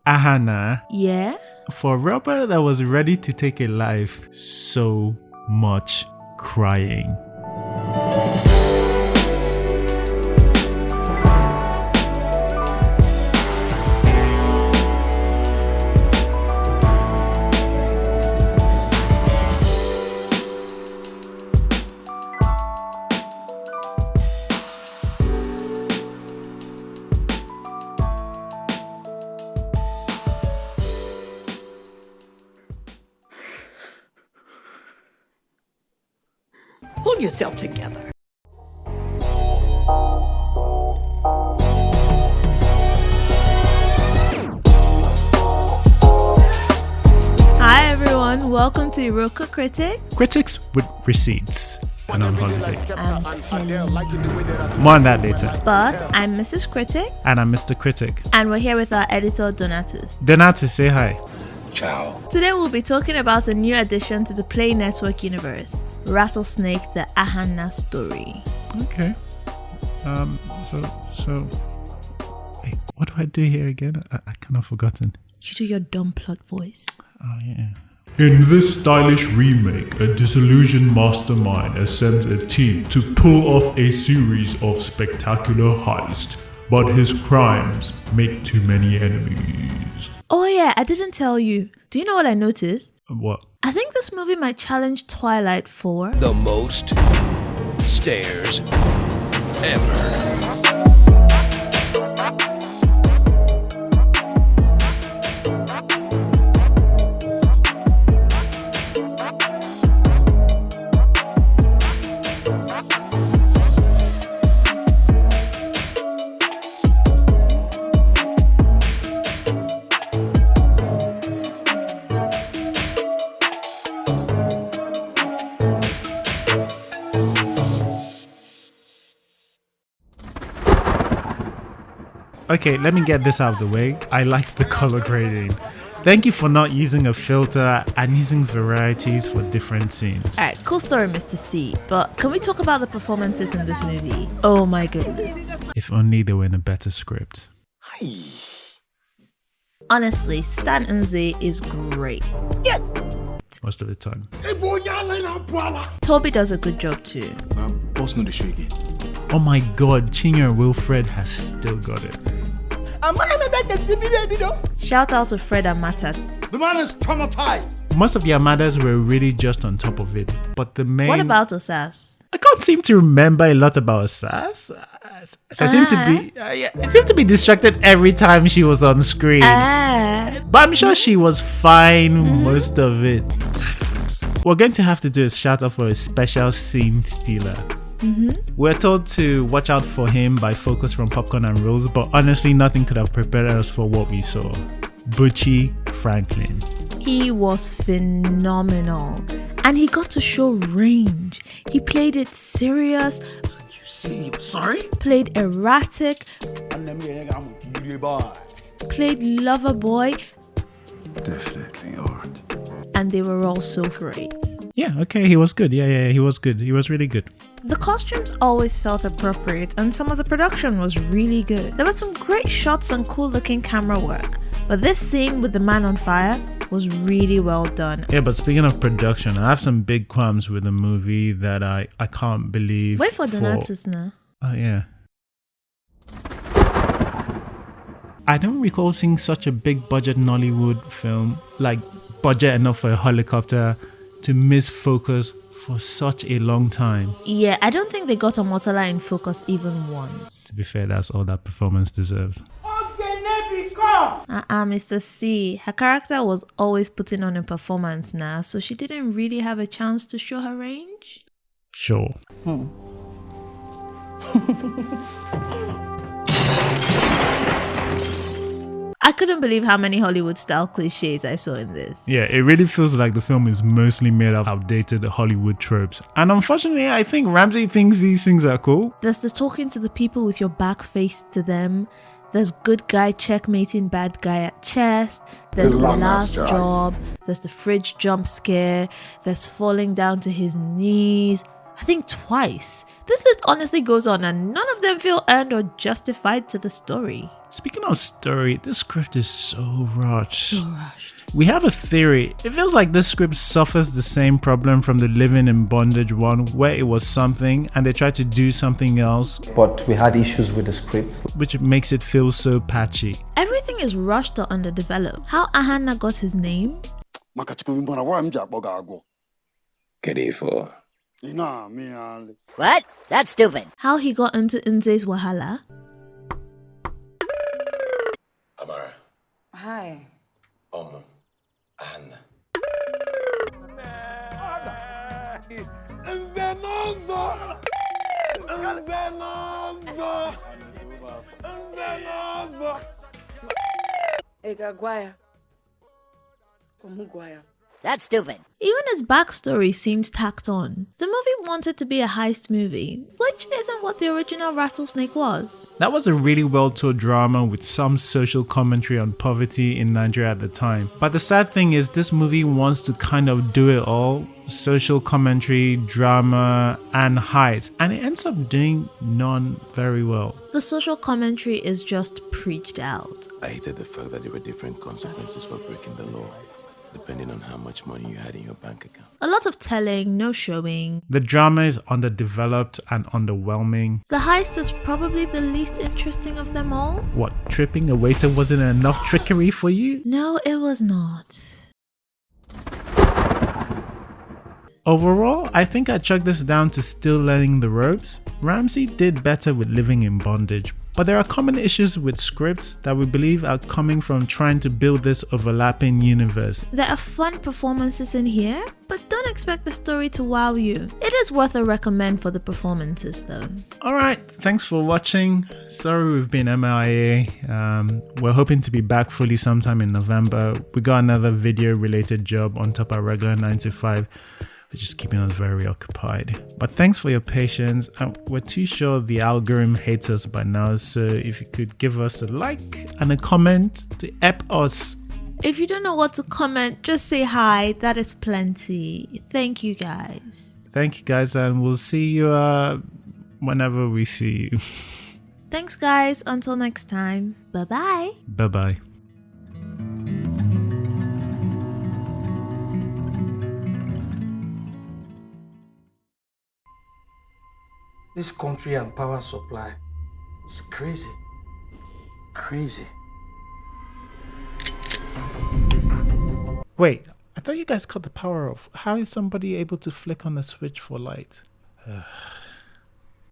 Ahanna, Yeah? for a robot that was ready to take a life, so much crying. Pull yourself together. Hi everyone, welcome to Iroka Critic. Critics with receipts and on holiday. I'm telling you. More on that later. But I'm Mrs. Critic, And I'm Mr. Critic. and we're here with our editor Donatus. Donatus, say hi. Ciao. Today we'll be talking about a new addition to the Play Network universe, Rattlesnake, the Ahanna Story. Okay. So, hey, what do I do here again? I kind of forgotten. You do your dumb plot voice. Oh, yeah. In this stylish remake, a disillusioned mastermind assembles a team to pull off a series of spectacular heists, but his crimes make too many enemies. Oh yeah, I didn't tell you. Do you know what I noticed? What? I think this movie might challenge Twilight for The most stairs ever. Okay, let me get this out of the way. I liked the color grading. Thank you for not using a filter and using varieties for different scenes. Alright, cool story, Mr. C. But can we talk about the performances in this movie? Oh my goodness. If only they were in a better script. Honestly, Stan Nze is great. Most of the time. Toby does a good job too. Boss know the show again. Oh my god, Chinyere Wilfred has still got it. Shout out to Fred and Matat. The man is traumatized. Most of the Armadas were really just on top of it. But the main... What about Osas? I can't seem to remember a lot about Sass. I seem to be... I seem to be distracted every time she was on screen. But I'm sure she was fine most of it. We're going to have to do a shout out for a special scene stealer. We're told to watch out for him by Focus from Popcorn and Rolls, but honestly nothing could have prepared us for what we saw. Butchie Franklin. He was phenomenal. And he got to show range. He played it serious, You say you're sorry? played erratic, played lover boy, Definitely art. and they were all so great. Yeah, okay, he was good. Yeah, he was good. He was really good. The costumes always felt appropriate and some of the production was really good. There were some great shots and cool looking camera work, but this scene with the man on fire was really well done. Yeah, but speaking of production, I have some big qualms with the movie that I can't believe. Wait for Donatus now. Oh, yeah. I don't recall seeing such a big budget Nollywood film, like budget enough for a helicopter, to miss focus for such a long time. Yeah, I don't think they got Omotola in focus even once. To be fair, that's all that performance deserves. Mr. C. Her character was always putting on a performance now, so she didn't really have a chance to show her range. Sure. I couldn't believe how many Hollywood-style cliches I saw in this. Yeah, it really feels like the film is mostly made of outdated Hollywood tropes. And unfortunately, I think Ramsey thinks these things are cool. There's the talking to the people with your back faced to them. There's good guy checkmating bad guy at chess. There's the last job. There's the fridge jump scare. There's falling down to his knees. I think twice. This list honestly goes on and none of them feel earned or justified to the story. Speaking of story, this script is so rushed. We have a theory. It feels like this script suffers the same problem from the Living in Bondage one, where it was something and they tried to do something else, but we had issues with the script, which makes it feel so patchy. Everything is rushed or underdeveloped. How Ahanna got his name? What? That's stupid. How he got into Nze's wahala? Amara. Hi. Ahanna. That's stupid. Even his backstory seemed tacked on. The movie wanted to be a heist movie, which isn't what the original Rattlesnake was. That was a really well told drama with some social commentary on poverty in Nigeria at the time. But the sad thing is, this movie wants to kind of do it all: social commentary, drama, and heist, and it ends up doing none very well. The social commentary is just preached out. I hated the fact that there were different consequences for breaking the law, depending on how much money you had in your bank account. A lot of telling, no showing. The drama is underdeveloped and underwhelming. The heist is probably the least interesting of them all. What, tripping a waiter wasn't enough trickery for you? No, it was not. Overall, I think I chuck this down to still learning the ropes. Ramsey did better with Living in Bondage, but there are common issues with scripts that we believe are coming from trying to build this overlapping universe. There are fun performances in here, but don't expect the story to wow you. It is worth a recommend for the performances though. Alright, thanks for watching. Sorry we've been MIA. We're hoping to be back fully sometime in November. We got another video related job on top of our regular 9 to 5. Which is keeping us very occupied. But thanks for your patience. We're too sure the algorithm hates us by now, so if you could give us a like and a comment to help us. If you don't know what to comment, just say hi. That is plenty. Thank you guys. Thank you guys, and we'll see you whenever we see you. Thanks guys. Until next time. Bye bye. Bye bye. This country and power supply is crazy. Crazy. Wait, I thought you guys cut the power off. How is somebody able to flick on the switch for light?